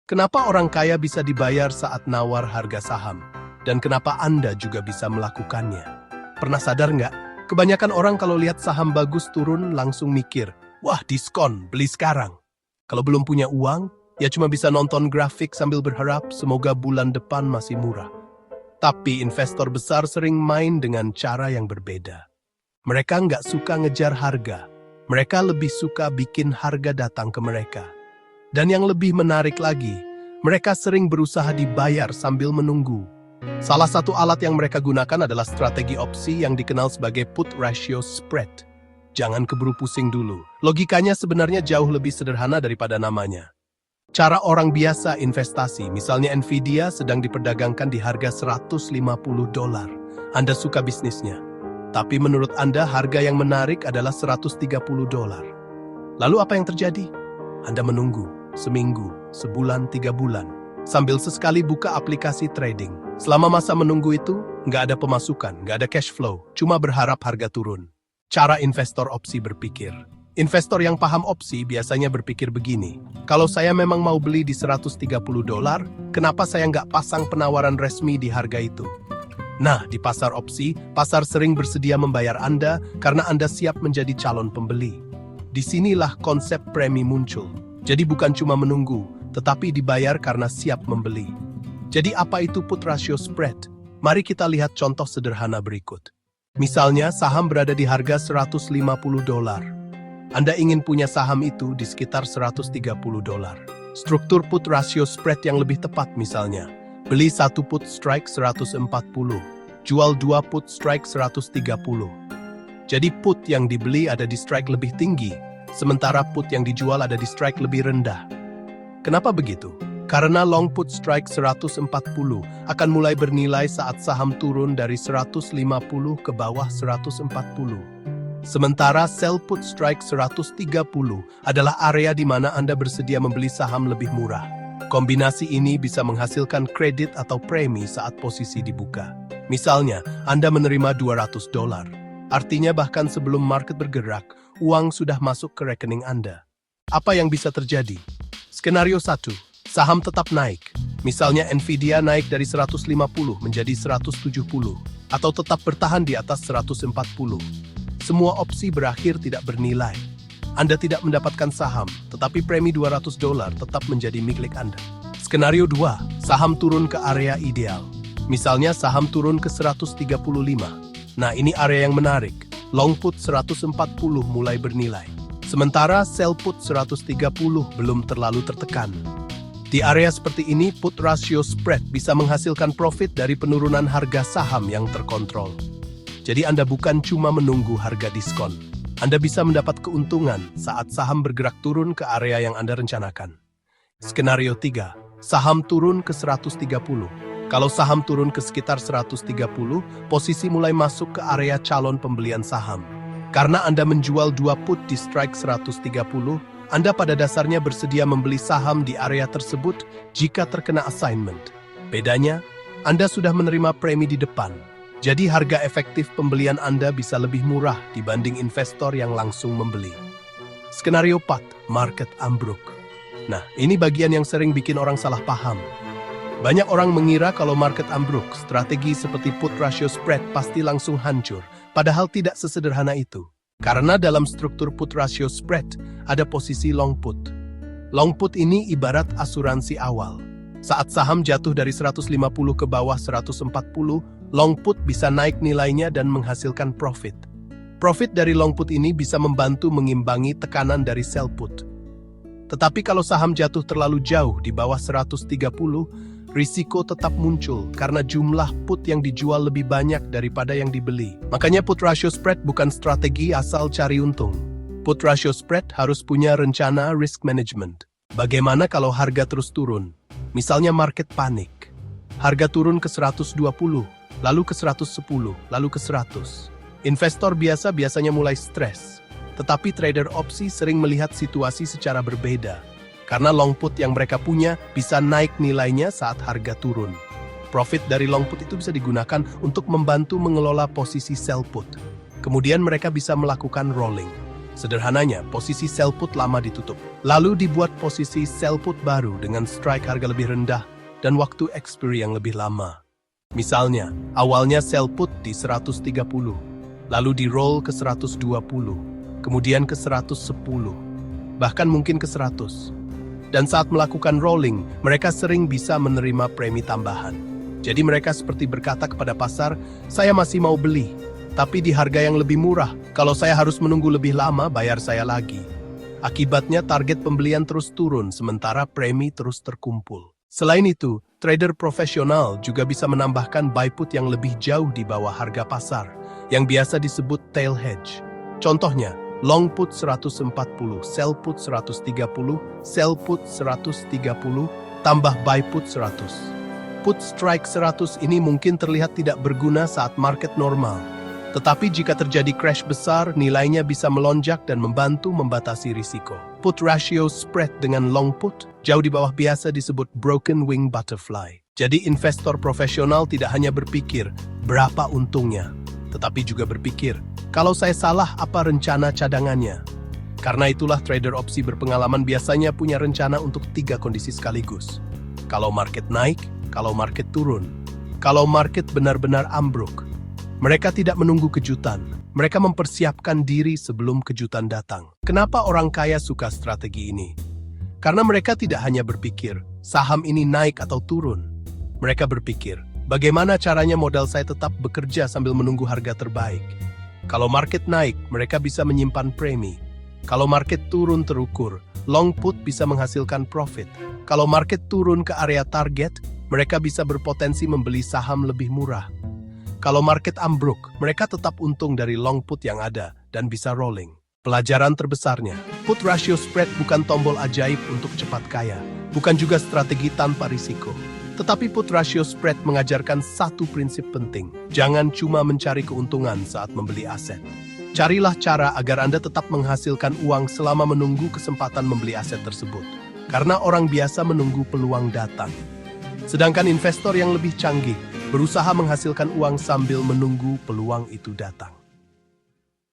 Kenapa orang kaya bisa dibayar saat nawar harga saham? Dan kenapa Anda juga bisa melakukannya? Pernah sadar nggak? Kebanyakan orang kalau lihat saham bagus turun langsung mikir, wah diskon, beli sekarang. Kalau belum punya uang, ya cuma bisa nonton grafik sambil berharap semoga bulan depan masih murah. Tapi investor besar sering main dengan cara yang berbeda. Mereka nggak suka ngejar harga. Mereka lebih suka bikin harga datang ke mereka. Dan yang lebih menarik lagi, mereka sering berusaha dibayar sambil menunggu. Salah satu alat yang mereka gunakan adalah strategi opsi yang dikenal sebagai put ratio spread. Jangan keburu pusing dulu. Logikanya sebenarnya jauh lebih sederhana daripada namanya. Cara orang biasa investasi, misalnya Nvidia sedang diperdagangkan di harga $150. Anda suka bisnisnya. Tapi menurut Anda harga yang menarik adalah $130. Lalu apa yang terjadi? Anda menunggu. Seminggu, sebulan, 3 bulan. Sambil sesekali buka aplikasi trading. Selama masa menunggu itu, nggak ada pemasukan, nggak ada cash flow. Cuma berharap harga turun. Cara investor opsi berpikir. Investor yang paham opsi biasanya berpikir begini. Kalau saya memang mau beli di $130, kenapa saya nggak pasang penawaran resmi di harga itu? Nah, di pasar opsi, pasar sering bersedia membayar Anda karena Anda siap menjadi calon pembeli. Disinilah konsep premi muncul. Jadi bukan cuma menunggu, tetapi dibayar karena siap membeli. Jadi apa itu put ratio spread? Mari kita lihat contoh sederhana berikut. Misalnya saham berada di harga $150. Anda ingin punya saham itu di sekitar $130. Struktur put ratio spread yang lebih tepat misalnya, beli 1 put strike 140, jual 2 put strike 130. Jadi put yang dibeli ada di strike lebih tinggi, sementara put yang dijual ada di strike lebih rendah. Kenapa begitu? Karena long put strike 140 akan mulai bernilai saat saham turun dari 150 ke bawah 140. Sementara sell put strike 130 adalah area di mana Anda bersedia membeli saham lebih murah. Kombinasi ini bisa menghasilkan kredit atau premi saat posisi dibuka. Misalnya, Anda menerima $200. Artinya bahkan sebelum market bergerak, uang sudah masuk ke rekening Anda. Apa yang bisa terjadi? Skenario 1, saham tetap naik. Misalnya Nvidia naik dari 150 menjadi 170, atau tetap bertahan di atas 140. Semua opsi berakhir tidak bernilai. Anda tidak mendapatkan saham, tetapi premi $200 tetap menjadi milik Anda. Skenario 2, saham turun ke area ideal. Misalnya saham turun ke 135. Nah, ini area yang menarik. Long put 140 mulai bernilai. Sementara sell put 130 belum terlalu tertekan. Di area seperti ini, put ratio spread bisa menghasilkan profit dari penurunan harga saham yang terkontrol. Jadi Anda bukan cuma menunggu harga diskon. Anda bisa mendapat keuntungan saat saham bergerak turun ke area yang Anda rencanakan. Skenario 3, saham turun ke 130. Kalau saham turun ke sekitar 130, posisi mulai masuk ke area calon pembelian saham. Karena Anda menjual 2 put di strike 130, Anda pada dasarnya bersedia membeli saham di area tersebut jika terkena assignment. Bedanya, Anda sudah menerima premi di depan. Jadi harga efektif pembelian Anda bisa lebih murah dibanding investor yang langsung membeli. Skenario 4, market ambruk. Nah, ini bagian yang sering bikin orang salah paham. Banyak orang mengira kalau market ambruk, strategi seperti put ratio spread pasti langsung hancur, padahal tidak sesederhana itu. Karena dalam struktur put ratio spread, ada posisi long put. Long put ini ibarat asuransi awal. Saat saham jatuh dari 150 ke bawah 140, long put bisa naik nilainya dan menghasilkan profit. Profit dari long put ini bisa membantu mengimbangi tekanan dari sell put. Tetapi kalau saham jatuh terlalu jauh di bawah 130, risiko tetap muncul karena jumlah put yang dijual lebih banyak daripada yang dibeli. Makanya put ratio spread bukan strategi asal cari untung. Put ratio spread harus punya rencana risk management. Bagaimana kalau harga terus turun? Misalnya market panik. Harga turun ke 120, lalu ke 110, lalu ke 100. Investor biasanya mulai stres. Tetapi trader opsi sering melihat situasi secara berbeda. Karena long put yang mereka punya bisa naik nilainya saat harga turun. Profit dari long put itu bisa digunakan untuk membantu mengelola posisi sell put. Kemudian mereka bisa melakukan rolling. Sederhananya, posisi sell put lama ditutup. Lalu dibuat posisi sell put baru dengan strike harga lebih rendah dan waktu expiry yang lebih lama. Misalnya, awalnya sell put di 130, lalu di roll ke 120, kemudian ke 110, bahkan mungkin ke 100. Dan saat melakukan rolling, mereka sering bisa menerima premi tambahan. Jadi mereka seperti berkata kepada pasar, saya masih mau beli, tapi di harga yang lebih murah. Kalau saya harus menunggu lebih lama, bayar saya lagi. Akibatnya target pembelian terus turun, sementara premi terus terkumpul. Selain itu, trader profesional juga bisa menambahkan buy put yang lebih jauh di bawah harga pasar, yang biasa disebut tail hedge. Contohnya, long put 140, sell put 130, sell put 130, tambah buy put 100. Put strike 100 ini mungkin terlihat tidak berguna saat market normal. Tetapi jika terjadi crash besar, nilainya bisa melonjak dan membantu membatasi risiko. Put ratio spread dengan long put jauh di bawah biasa disebut broken wing butterfly. Jadi investor profesional tidak hanya berpikir berapa untungnya, tetapi juga berpikir, kalau saya salah, apa rencana cadangannya? Karena itulah trader opsi berpengalaman biasanya punya rencana untuk 3 kondisi sekaligus. Kalau market naik, kalau market turun, kalau market benar-benar ambruk. Mereka tidak menunggu kejutan. Mereka mempersiapkan diri sebelum kejutan datang. Kenapa orang kaya suka strategi ini? Karena mereka tidak hanya berpikir, saham ini naik atau turun. Mereka berpikir, bagaimana caranya modal saya tetap bekerja sambil menunggu harga terbaik? Kalau market naik, mereka bisa menyimpan premi. Kalau market turun terukur, long put bisa menghasilkan profit. Kalau market turun ke area target, mereka bisa berpotensi membeli saham lebih murah. Kalau market ambruk, mereka tetap untung dari long put yang ada dan bisa rolling. Pelajaran terbesarnya, put ratio spread bukan tombol ajaib untuk cepat kaya, bukan juga strategi tanpa risiko. Tetapi put ratio spread mengajarkan satu prinsip penting. Jangan cuma mencari keuntungan saat membeli aset. Carilah cara agar Anda tetap menghasilkan uang selama menunggu kesempatan membeli aset tersebut. Karena orang biasa menunggu peluang datang. Sedangkan investor yang lebih canggih berusaha menghasilkan uang sambil menunggu peluang itu datang.